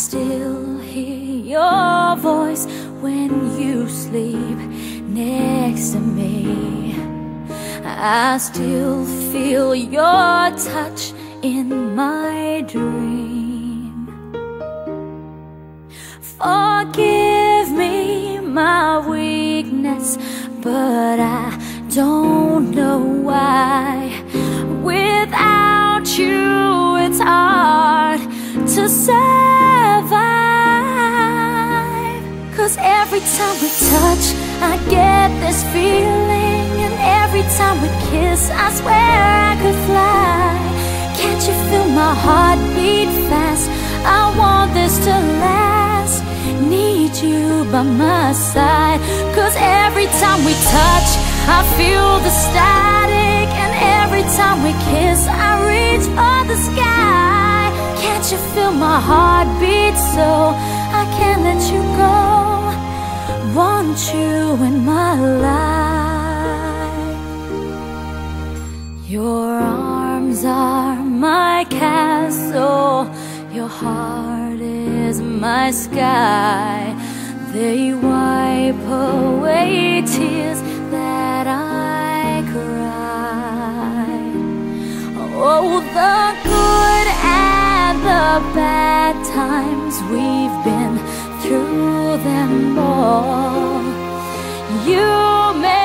still hear your voice when you sleep next to me. I still feel your touch in my dream. Forgive me my weakness, but I don't know why. Without you, it's hard to survive. 'Cause every time we touch, I get this feeling, and every time we kiss, I swear I could fly. Can't you feel my heart beat fast? I want this to last. Need you by my side. 'Cause every time we touch, I feel the static, and every time we kiss, I reach for the sky. Can't you feel my heart beat so I can't let you go? Want you in my life. Your arms are my castle, your heart is my sky. They wipe away tears that I cried. Oh, the good and the bad times, we've been through them all. You made